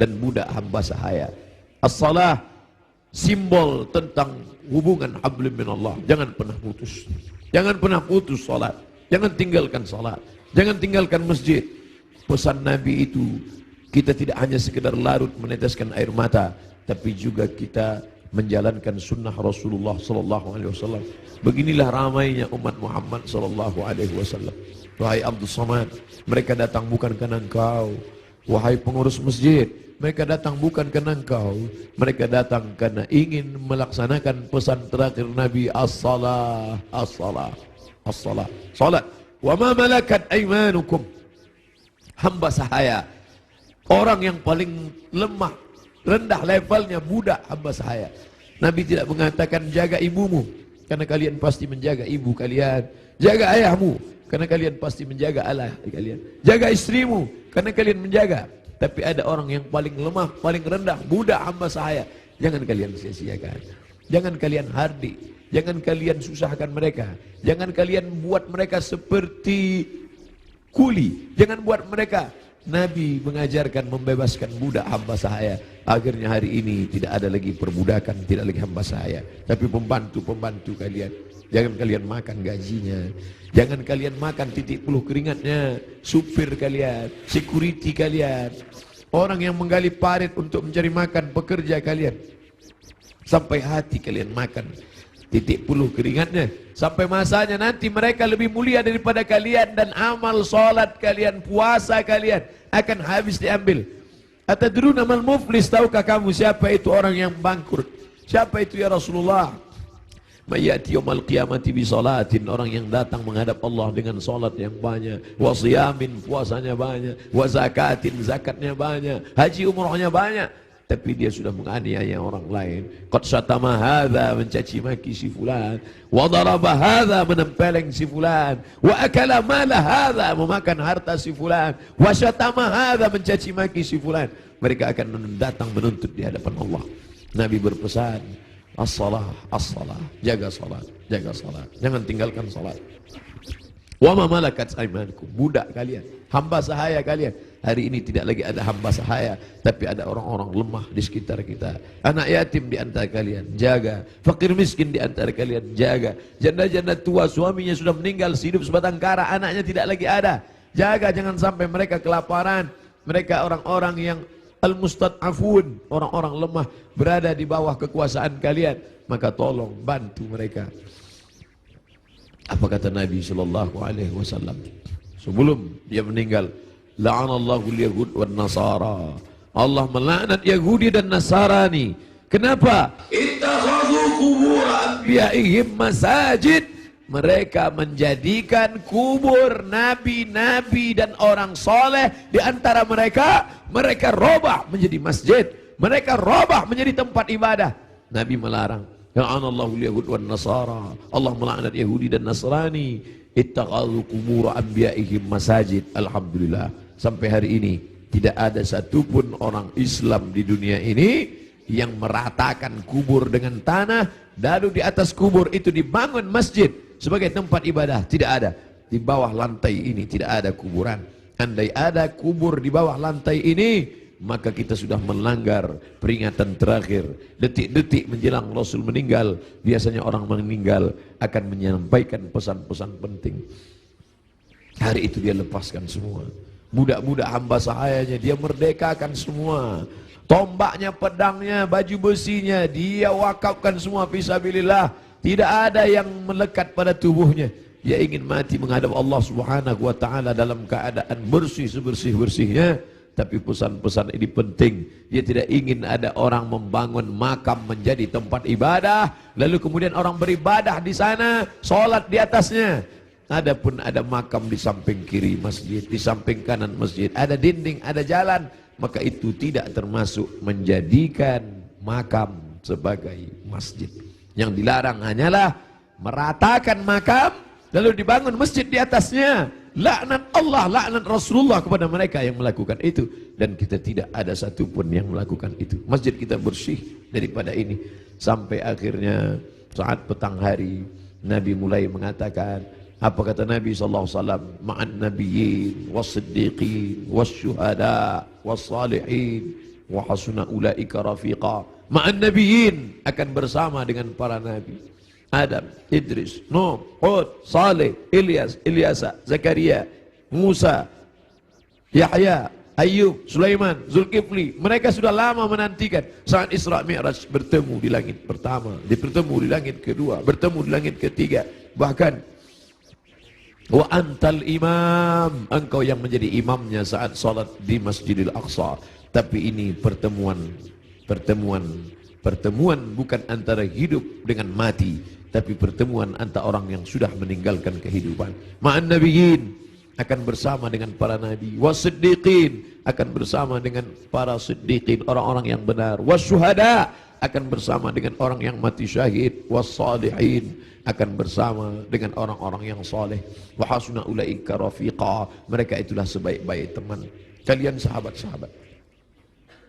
Dan budak hamba sahaya. As-salah, simbol tentang hubungan hablum minallah. Jangan pernah putus. Jangan pernah putus salat. Jangan tinggalkan salat. Jangan tinggalkan masjid. Pesan Nabi itu, kita tidak hanya sekedar larut meneteskan air mata, tapi juga kita menjalankan sunnah Rasulullah sallallahu alaihi wasallam. Beginilah ramainya umat Muhammad sallallahu alaihi wasallam. Wahai Abdul Samad, mereka datang bukan karena engkau. Wahai pengurus masjid, mereka datang bukan karena engkau. Mereka datang karena ingin melaksanakan pesan terakhir Nabi, as-salah, as-salah, as-salah. Salat. Wa ma malakat aimanukum. Hamba sahaya, orang yang paling lemah, rendah levelnya, budak hamba sahaya. Nabi tidak mengatakan jaga ibumu, karena kalian pasti menjaga ibu kalian. Jaga ayahmu, karena kalian pasti menjaga ayah kalian. Jaga istrimu, karena kalian menjaga. Tapi ada orang yang paling lemah, paling rendah, budak hamba sahaya. Jangan kalian sia-siakan. Jangan kalian hardik. Jangan kalian susahkan mereka. Jangan kalian buat mereka seperti kuli. Jangan buat mereka. Nabi mengajarkan membebaskan budak hamba sahaya. Akhirnya hari ini tidak ada lagi perbudakan, tidak lagi hamba sahaya, tapi pembantu-pembantu kalian. Jangan kalian makan gajinya. Jangan kalian makan titik puluh keringatnya. Supir kalian, security kalian, orang yang menggali parit untuk mencari makan, pekerja kalian. Sampai hati kalian makan titik puluh keringatnya. Sampai masanya nanti mereka lebih mulia daripada kalian, dan amal salat kalian, puasa kalian akan habis diambil. Atadruna mal muflis, tahukah kamu siapa itu orang yang bangkrut? Siapa itu ya Rasulullah? Mayati yaumal qiyamati bi salatin, orang yang datang menghadap Allah dengan salat yang banyak, wa siyamin, puasanya banyak, wa zakatin, zakatnya banyak, haji umrohnya banyak, tapi dia sudah menganiaya orang lain. Qad syatama hadza, mencaci maki si fulan, wa daraba hadza, menempeleng si fulan, wa akala mala hadza, memakan harta si fulan, wa syatama hadza, mencaci maki si fulan. Mereka akan datang menuntut di hadapan Allah. Nabi berpesan, as-salah, as-salah, jaga salat, jaga salat, jangan tinggalkan salat. Wa ma malakat aymanukum, budak kalian, hamba sahaya kalian. Hari ini tidak lagi ada hamba sahaya, tapi ada orang-orang lemah di sekitar kita. Anak yatim di antara kalian, jaga. Fakir miskin di antara kalian, jaga. Janda-janda tua, suaminya sudah meninggal, hidup sebatang kara, anaknya tidak lagi ada, jaga, jangan sampai mereka kelaparan. Mereka orang-orang yang al-mustad'afun, orang-orang lemah, berada di bawah kekuasaan kalian, maka tolong bantu mereka. Apa kata Nabi sallallahu alaihi wasallam sebelum dia meninggal? La'anallahu al-yahud wan nasara. Allah melaknat Yahudi dan Nasrani. Kenapa? Ittakhadhu qubur anbiya'ihim masajid. Mereka menjadikan kubur nabi-nabi dan orang soleh di antara mereka, mereka robah menjadi masjid, mereka robah menjadi tempat ibadah. Nabi melarang. La'anallahu al-yahud wan nasara. Allah melaknat Yahudi dan Nasrani. Ittakhadhu qubur anbiya'ihim masajid. Alhamdulillah, sampai hari ini tidak ada satupun orang Islam di dunia ini yang meratakan kubur dengan tanah, lalu di atas kubur itu dibangun masjid sebagai tempat ibadah. Tidak ada. Di bawah lantai ini tidak ada kuburan. Andai ada kubur di bawah lantai ini, maka kita sudah melanggar peringatan terakhir. Detik-detik menjelang Rasul meninggal, biasanya orang meninggal akan menyampaikan pesan-pesan penting. Hari itu dia lepaskan semua. Budak-budak hamba sahayanya dia merdekakan semua. Tombaknya, pedangnya, baju besinya dia wakafkan semua fisabilillah. Tidak ada yang melekat pada tubuhnya. Dia ingin mati menghadap Allah Subhanahu wa taala dalam keadaan bersih sebersih-bersihnya. Tapi pesan-pesan ini penting. Dia tidak ingin ada orang membangun makam menjadi tempat ibadah, lalu kemudian orang beribadah di sana, sholat di atasnya. Adapun ada makam di samping kiri masjid, di samping kanan masjid, ada dinding, ada jalan, maka itu tidak termasuk menjadikan makam sebagai masjid. Yang dilarang hanyalah meratakan makam lalu dibangun masjid di atasnya. Laknat Allah, laknat Rasulullah kepada mereka yang melakukan itu. Dan kita tidak ada satupun yang melakukan itu. Masjid kita bersih daripada ini. Sampai akhirnya saat petang hari Nabi mulai mengatakan, apa kata Nabi SAW? Ma'an nabiyyin was-siddiqin was-syuhada was-salihin wa hasuna ulaika rafiqa. Ma'an nabiyyin, akan bersama dengan para nabi. Adam, Idris, Nuh, Hud, Saleh, Ilyas, Ilyasa, Zakaria, Musa, Yahya, Ayub, Sulaiman, Zulkifli. Mereka sudah lama menantikan saat Isra Mi'raj, bertemu di langit pertama, bertemu di langit kedua, bertemu di langit ketiga. Bahkan wa antal imam, engkau yang menjadi imamnya saat salat di Masjidil Aqsa. Tapi ini pertemuan bukan antara hidup dengan mati, tapi pertemuan antara orang yang sudah meninggalkan kehidupan. Ma'an nabiyyin, akan bersama dengan para nabi. Was-siddiqin, akan bersama dengan para siddiqin, orang-orang yang benar. Was-syuhada, akan bersama dengan orang yang mati syahid. Was-salihin, akan bersama dengan orang-orang yang saleh. Wa hasuna ulaika rafiqa, mereka itulah sebaik-baik teman. Kalian sahabat-sahabat,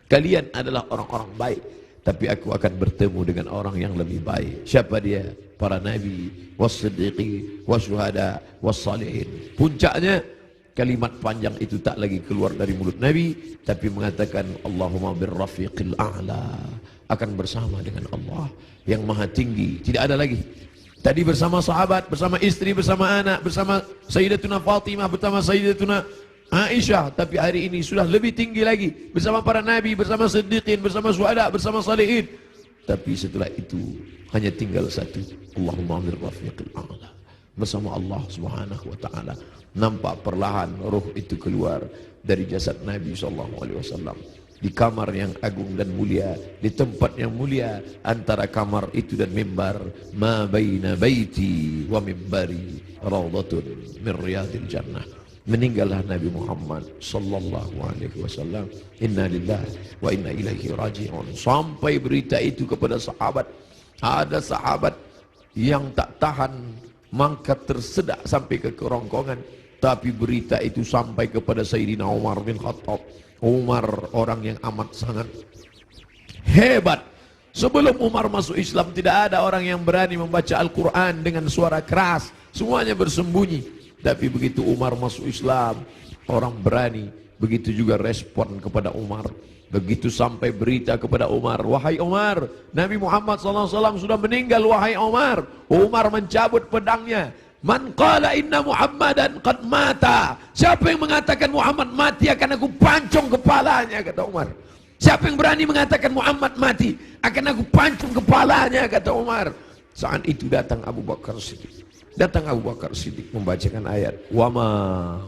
kalian adalah orang-orang baik, tapi aku akan bertemu dengan orang yang lebih baik. Siapa dia? Para nabi, was-siddiqin, was-syuhada, was-salihin. Puncaknya kalimat panjang itu tak lagi keluar dari mulut Nabi, tapi mengatakan Allahumma birrafiqil a'la, akan bersama dengan Allah yang maha tinggi. Tidak ada lagi. Tadi bersama sahabat, bersama istri, bersama anak, bersama Sayyidatuna Fatimah, bersama Sayyidatuna Aisyah, tapi hari ini sudah lebih tinggi lagi, bersama para nabi, bersama siddiqin, bersama syuhada, bersama salihin. Tapi setelah itu hanya tinggal satu, Allahumma amir rafiqil a'la, bersama Allah Subhanahu wa taala. Nampak perlahan roh itu keluar dari jasad Nabi sallallahu alaihi wasallam. di kamar yang agung dan mulia, di tempat yang mulia. Antara kamar itu dan mimbar, ma baina baiti wa mimbari raudhatun min riyadil jannah. Meninggallah Nabi Muhammad sallallahu alaihi wasallam. Inna lillahi wa inna ilaihi raji'un. Sampai berita itu kepada sahabat. Ada sahabat yang tak tahan, mangkat tersedak sampai ke kerongkongan. Tapi berita itu sampai kepada Sayyidina Umar bin Khattab. Umar orang yang amat sangat hebat. Sebelum Umar masuk Islam tidak ada orang yang berani membaca Al-Quran dengan suara keras. Semuanya bersembunyi. Tapi begitu Umar masuk Islam, orang berani. Begitu juga respon kepada Umar. Begitu sampai berita kepada Umar, wahai Umar, Nabi Muhammad SAW sudah meninggal, wahai Umar. Umar mencabut pedangnya. Man qala inna Muhammadan qad mata. Siapa yang mengatakan Muhammad mati akan aku pancung kepalanya, kata Umar. Siapa yang berani mengatakan Muhammad mati akan aku pancung kepalanya, kata Umar. Saat itu datang Abu Bakar Siddiq. Datang Abu Bakar Siddiq membacakan ayat, wa ma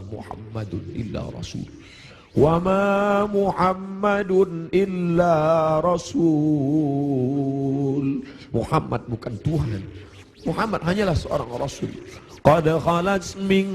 Muhammadun illa rasul. Wa ma Muhammadun illa rasul. Muhammad bukan Tuhan. Muhammad hanyalah seorang rasul. Qad khalat min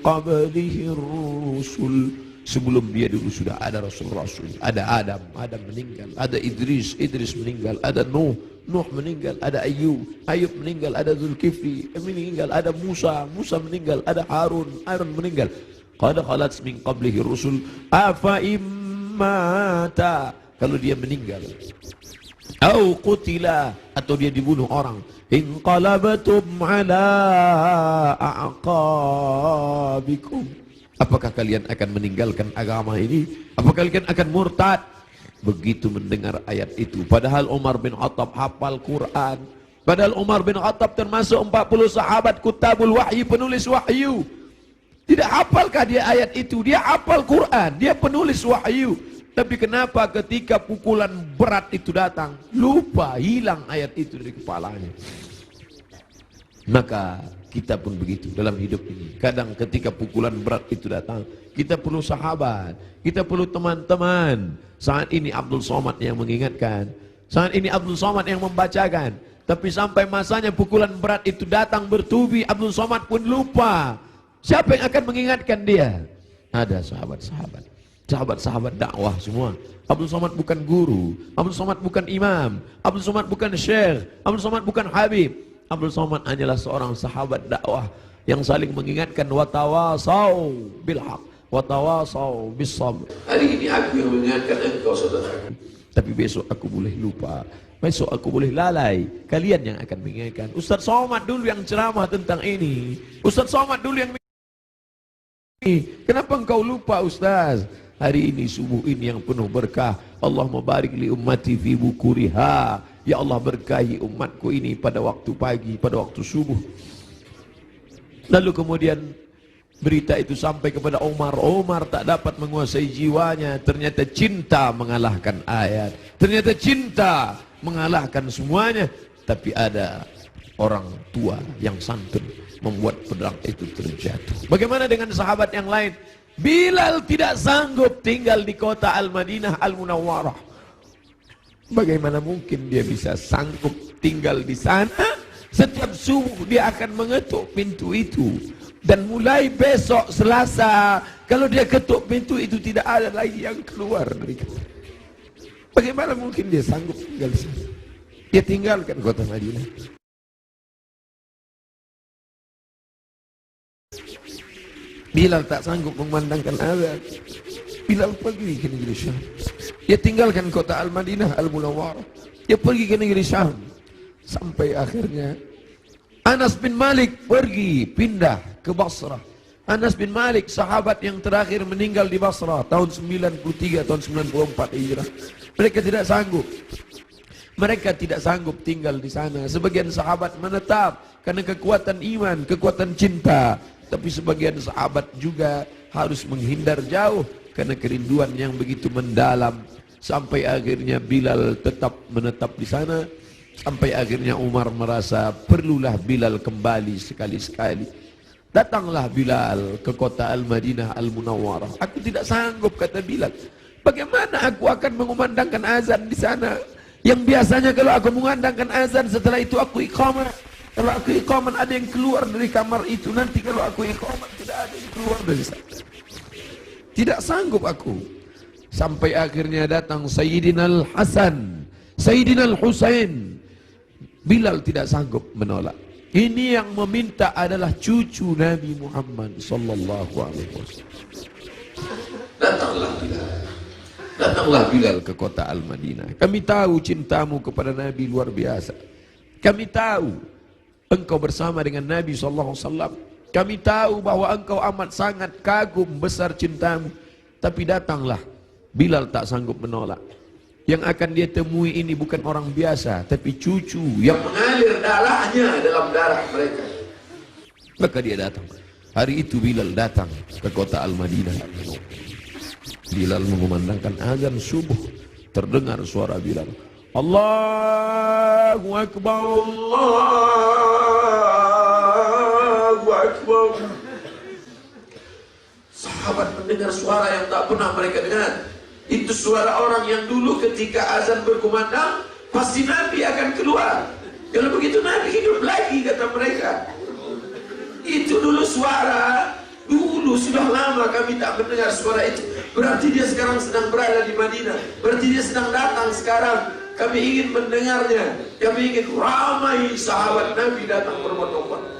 qablihi rusul. Sebelum dia dulu sudah ada rasul-rasul. Ada Adam, Adam meninggal. Ada Idris, Idris meninggal. Ada Nuh, Nuh meninggal. Ada Ayub, Ayub meninggal. Ada Zulkifli meninggal. Ada Musa, Musa meninggal. Ada Harun, Harun meninggal. Qad khalat min qablihi rusul afa immata, kalau dia meninggal, au qutila, atau dia dibunuh orang, inqalabatum ala aqabikum, apakah kalian akan meninggalkan agama ini? Apakah kalian akan murtad? Begitu mendengar ayat itu, padahal Umar bin Khattab hafal Quran, padahal Umar bin Khattab termasuk 40 sahabat kutabul wahyi, penulis wahyu. Tidak hafalkah dia ayat itu? Dia hafal Quran, dia penulis wahyu. Tapi kenapa ketika pukulan berat itu datang, lupa, hilang ayat itu dari kepalanya. Maka kita pun begitu dalam hidup ini. Kadang ketika pukulan berat itu datang, kita perlu sahabat, kita perlu teman-teman. Saat ini Abdul Somad yang mengingatkan, saat ini Abdul Somad yang membacakan. Tapi sampai masanya pukulan berat itu datang bertubi, Abdul Somad pun lupa. Siapa yang akan mengingatkan dia? Ada sahabat-sahabat, sahabat-sahabat dakwah semua. Abdul Somad bukan guru, Abdul Somad bukan imam, Abdul Somad bukan syekh, Abdul Somad bukan habib. Abdul Somad hanyalah seorang sahabat dakwah yang saling mengingatkan, watawasau bil haq, watawasau bis sabr. Hari ini aku yang mengingatkan engkau saudaraku, tapi besok aku boleh lupa, besok aku boleh lalai. Kalian yang akan mengingatkan. Ustaz Somad dulu yang ceramah tentang ini, Ustaz Somad dulu yang kenapa engkau lupa Ustaz? Hari ini subuh ini yang penuh berkah. Allahumma barik li ummati fi bukuriha. Ya Allah berkahi umatku ini pada waktu pagi, pada waktu subuh. Lalu kemudian berita itu sampai kepada Umar. Umar tak dapat menguasai jiwanya. Ternyata cinta mengalahkan ayat. Ternyata cinta mengalahkan semuanya. Tapi ada orang tua yang santun membuat pedang itu terjatuh. Bagaimana dengan sahabat yang lain? Bilal tidak sanggup tinggal di kota Al-Madinah Al-Munawwarah. Bagaimana mungkin dia bisa sanggup tinggal di sana? Setiap subuh dia akan mengetuk pintu itu. Dan mulai besok Selasa, kalau dia ketuk pintu itu tidak ada lagi yang keluar dari kota. Bagaimana mungkin dia sanggup tinggal di sana? Dia tinggalkan kota Madinah. Bilal tak sanggup memandangkan azan. Bilal pergi ke negeri Syam. Dia tinggalkan kota Al-Madinah Al-Munawwarah. Dia pergi ke negeri Syam. Sampai akhirnya Anas bin Malik pergi, pindah ke Basrah. Anas bin Malik, sahabat yang terakhir meninggal di Basrah tahun 93, tahun 94 Hijrah. Mereka tidak sanggup. Mereka tidak sanggup tinggal di sana. Sebagian sahabat menetap karena kekuatan iman, kekuatan cinta. Tapi sebagian sahabat juga harus menghindar jauh karena kerinduan yang begitu mendalam. Sampai akhirnya Bilal tetap menetap di sana. Sampai akhirnya Umar merasa perlulah Bilal kembali sekali-sekali. Datanglah Bilal ke kota Al-Madinah Al-Munawwarah. Aku tidak sanggup, kata Bilal. Bagaimana aku akan mengumandangkan azan di sana? Yang biasanya kalau aku mengumandangkan azan, setelah itu aku iqamah. Kalau aku iqamah ada yang keluar dari kamar itu. Nanti kalau aku iqamah tidak ada yang keluar dari sana. Tidak sanggup aku. Sampai akhirnya datang Sayyidina Al-Hasan, Sayyidina Al-Husain. Bilal tidak sanggup menolak. Ini yang meminta adalah cucu Nabi Muhammad sallallahu alaihi wasallam. Datanglah Bilal. Datanglah Bilal ke kota Al-Madinah. Kami tahu cintamu kepada Nabi luar biasa. Kami tahu engkau bersama dengan Nabi sallallahu alaihi wasallam. Kami tahu bahwa engkau amat sangat kagum besar cintamu. Tapi datanglah. Bilal tak sanggup menolak. Yang akan dia temui ini bukan orang biasa, tapi cucu yang mengalir darahnya dalam darah mereka. Maka dia datang. Hari itu Bilal datang ke kota Al-Madinah. Bilal mengumandangkan azan subuh. Terdengar suara Bilal. Allahu Akbar, Allahu Akbar. Sahabat mendengar suara yang tak pernah mereka dengar. Itu suara orang yang dulu ketika azan berkumandang pasti Nabi akan keluar. Kalau begitu Nabi hidup lagi, kata mereka. Itu dulu suara, dulu sudah lama kami tak mendengar suara itu. Berarti dia sekarang sedang berada di Madinah. Berarti dia sedang datang sekarang. Kami ingin mendengarnya. Kami ingin ramai sahabat Nabi datang berbondong-bondong.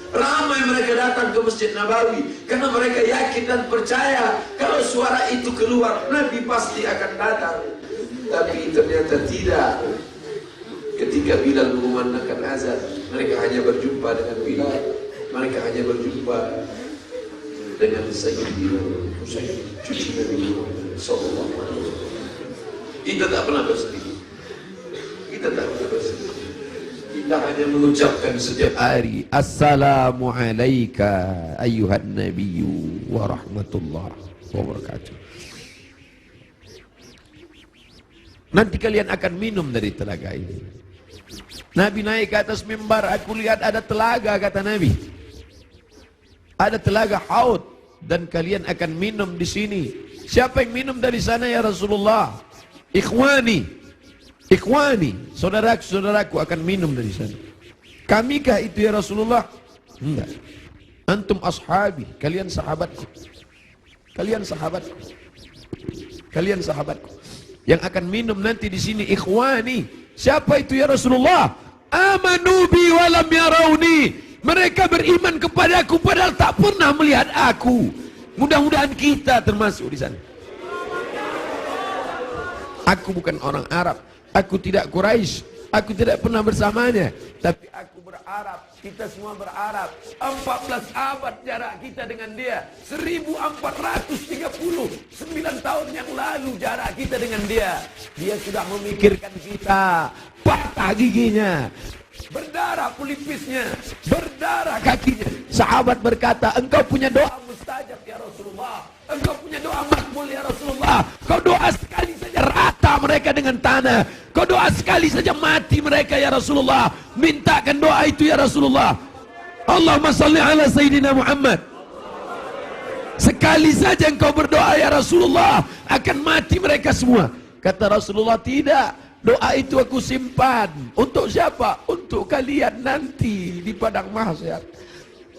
Ramai mereka datang ke Masjid Nabawi karena mereka yakin dan percaya kalau suara itu keluar Nabi pasti akan datang. Tapi ternyata tidak. Ketika Bilal mengumandangkan azan, mereka hanya berjumpa dengan Bilal. Mereka hanya berjumpa dengan Sayyidina Husain, cucu Nabi Muhammad sallallahu alaihi wasallam. Kita tak pernah bersedih. Kita tak pernah bersedih. Kita hanya mengucapkan setiap hari Assalamu alayka ayyuhan nabiyyu wa rahmatullah wa barakatuh. Nanti kalian akan minum dari telaga ini. Nabi naik ke atas mimbar, aku lihat ada telaga, kata Nabi. Ada telaga Haud dan kalian akan minum di sini. Siapa yang minum dari sana ya Rasulullah? Ikhwani. Ikhwani, saudaraku akan minum dari sana. Kamikah itu ya Rasulullah? Enggak. Antum ashabi, kalian sahabatku. Kalian sahabatku. Kalian sahabatku. Yang akan minum nanti di sini ikhwani. Siapa itu ya Rasulullah? Amanu bi wa lam yarawni. Mereka beriman kepadaku padahal tak pernah melihat aku. Mudah-mudahan kita termasuk di sana. Aku bukan orang Arab. Aku tidak Quraisy, aku tidak pernah bersamanya, tapi aku berharap, kita semua berharap 14 abad jarak kita dengan dia, 1439 tahun yang lalu jarak kita dengan dia. Dia sudah memikirkan kita, patah giginya, berdarah pelipisnya, berdarah kakinya. Sahabat berkata, engkau punya doa mustajab ya Rasulullah, engkau punya doa makbul ya Rasulullah. Kau doa sekali saja rata mereka dengan tanah, kau doa sekali saja mati mereka ya Rasulullah. Mintakan doa itu ya Rasulullah. Allahumma salli ala Sayyidina Muhammad. Sekali saja engkau berdoa ya Rasulullah, akan mati mereka semua. Kata Rasulullah, tidak, doa itu aku simpan. Untuk siapa? Untuk kalian nanti di padang mahsyar.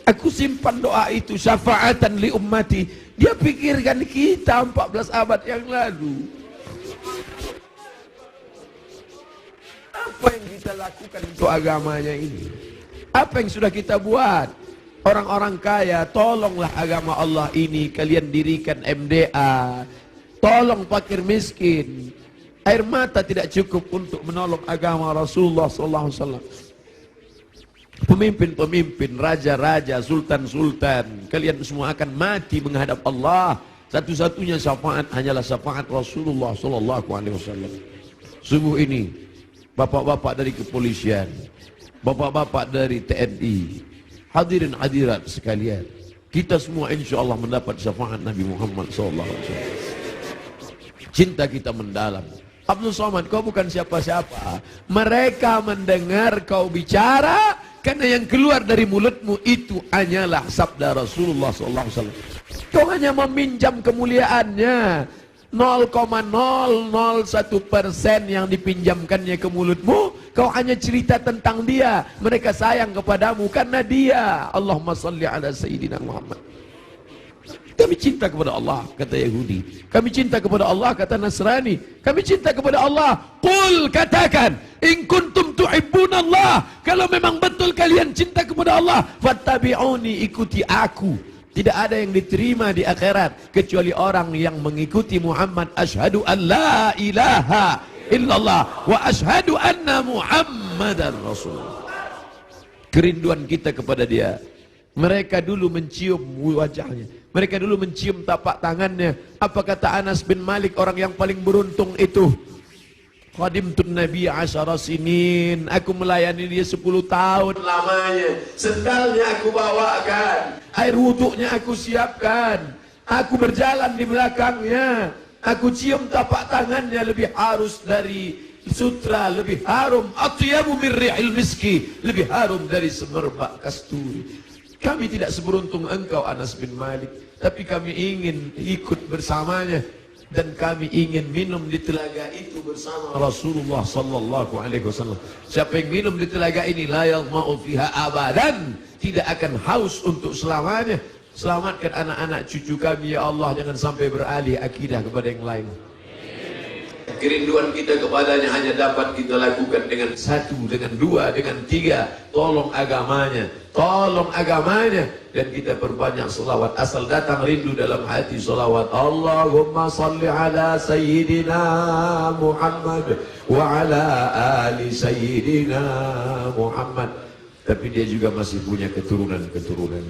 Aku simpan doa itu syafaatan li ummati. Dia pikirkan kita 14 abad yang lalu. Apa yang kita lakukan untuk agamanya ini? Apa yang sudah kita buat? Orang-orang kaya, tolonglah agama Allah ini. Kalian dirikan MDA. Tolong fakir miskin. Air mata tidak cukup untuk menolong agama Rasulullah SAW. Pemimpin-pemimpin, raja-raja, sultan-sultan, kalian semua akan mati menghadap Allah. Satu-satunya syafaat hanyalah syafaat Rasulullah SAW. Sungguh ini, bapak-bapak dari kepolisian, bapak-bapak dari TNI, hadirin hadirat sekalian, kita semua insya Allah mendapat syafaat Nabi Muhammad SAW. Cinta kita mendalam. Abdul Somad, kau bukan siapa-siapa. Mereka mendengar kau bicara karena yang keluar dari mulutmu itu hanyalah sabda Rasulullah SAW. Kau hanya meminjam kemuliaannya. 0,001% yang dipinjamkannya ke mulutmu, kau hanya cerita tentang dia. Mereka sayang kepadamu karena dia. Allahumma salli ala Sayyidina Muhammad. Kami cinta kepada Allah, kata Yahudi. Kami cinta kepada Allah, kata Nasrani. Kami cinta kepada Allah. Qul, katakan, in kuntum tuhibbunallah, kalau memang betul kalian cinta kepada Allah, fattabi'uni, ikuti aku. Tidak ada yang diterima di akhirat kecuali orang yang mengikuti Muhammad. Asyhadu an la ilaha illallah wa asyhadu anna Muhammadan Rasulullah. Kerinduan kita kepada dia. Mereka dulu mencium wajahnya, mereka dulu mencium tapak tangannya. Apa kata Anas bin Malik, orang yang paling beruntung itu? Khadimtun Nabi 10 sinin, aku melayani dia 10 tahun lamanya. Sendalnya aku bawakan, air wuduknya aku siapkan, aku berjalan di belakangnya, aku cium tapak tangannya, lebih harus dari sutra, lebih harum, atyabu min rihil miski, lebih harum dari semerbak kasturi. Kami tidak seberuntung engkau Anas bin Malik, tapi kami ingin ikut bersamanya, dan kami ingin minum di telaga itu bersama Rasulullah sallallahu alaihi wasallam. Siapa yang minum di telaga ini, la yadma'u fiha abadan, tidak akan haus untuk selamanya. Selamatkan anak-anak cucu kami ya Allah, jangan sampai beralih akidah kepada yang lain. Kerinduan kita kepadanya hanya dapat kita lakukan dengan 1, dengan 2, dengan 3. Tolong agamanya, tolong agamanya, dan kita perbanyak selawat. Asal datang rindu dalam hati selawat. Allahumma salli ala Sayyidina Muhammad wa ala ali Sayyidina Muhammad. Tapi dia juga masih punya keturunan-keturunan.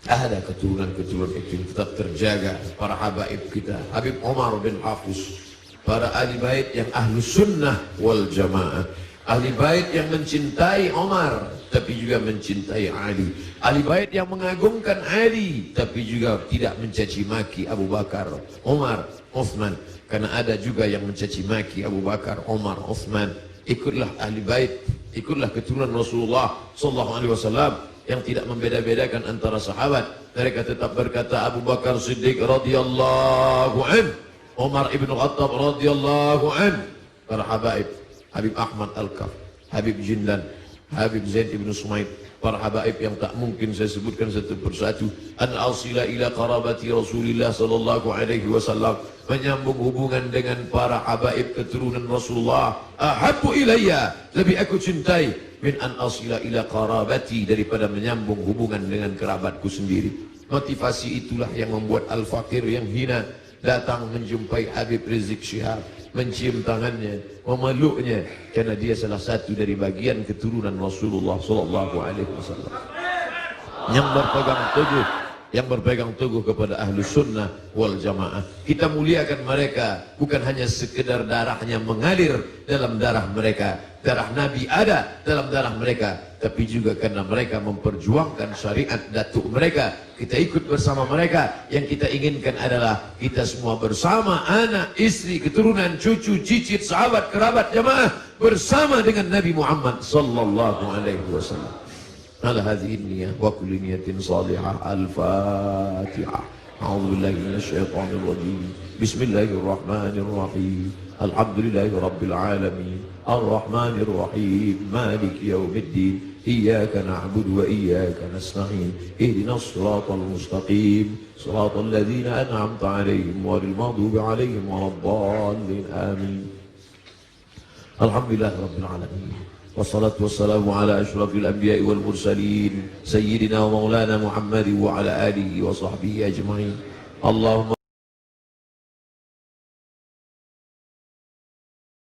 Ada keturunan-keturunan itu tetap terjaga. Para habaib kita, Habib Umar bin Hafiz, para ahli bait yang ahlu sunnah wal jamaah, ahli bait yang mencintai Umar tapi juga mencintai Ali, ahli bait yang mengagungkan Ali tapi juga tidak mencaci maki Abu Bakar, Umar, Uthman. Karena ada juga yang mencaci maki Abu Bakar, Umar, Uthman. Ikutlah ahli bait, ikutlah keturunan Rasulullah sallallahu alaihi wasallam yang tidak membeda-bedakan antara sahabat. Mereka tetap berkata Abu Bakar Siddiq radhiyallahu an, Umar ibn Khattab radhiyallahu an. Para habaib, Habib Ahmad Al-Kaf, Habib Jindan, Habib Zaid ibn Sumaid, para habaib yang tak mungkin saya sebutkan satu persatu. An asila ila qarabati Rasulillah sallallahu alaihi wasallam, menyambung hubungan dengan para habaib keturunan Rasulullah. Ahabbu ilayya, lebih aku cintai, min an asila ila qarabati, daripada menyambung hubungan dengan kerabatku sendiri. Motivasi itulah yang membuat al-fakir yang hina datang menjumpai Habib Rizik Syihab, mencium tangannya, memeluknya, karena dia salah satu dari bagian keturunan Rasulullah sallallahu alaihi wasallam yang berpegang teguh kepada ahlu sunnah wal jamaah. Kita muliakan mereka bukan hanya sekedar darahnya mengalir dalam darah mereka, darah Nabi ada dalam darah mereka, tapi juga karena mereka memperjuangkan syariat datuk mereka. Kita ikut bersama mereka. Yang kita inginkan adalah kita semua bersama, anak, istri, keturunan, cucu, cicit, sahabat, kerabat, jamaah, bersama dengan Nabi Muhammad sallallahu alaihi wasallam. على هذه النية وكل نية صالحة. الفاتحة. أعوذ بالله من الشيطان الرجيم. بسم الله الرحمن الرحيم. الحمد لله رب العالمين الرحمن الرحيم مالك يوم الدين إياك نعبد وإياك نستعين اهدنا الصراط المستقيم صراط الذين أنعمت عليهم غير المغضوب عليهم ولا الضالين آمين. الحمد لله رب العالمين والصلاة والسلام على أشرف الأنبياء والمرسلين سيدنا ومولانا محمد وعلى آله وصحبه أجمعين. اللهم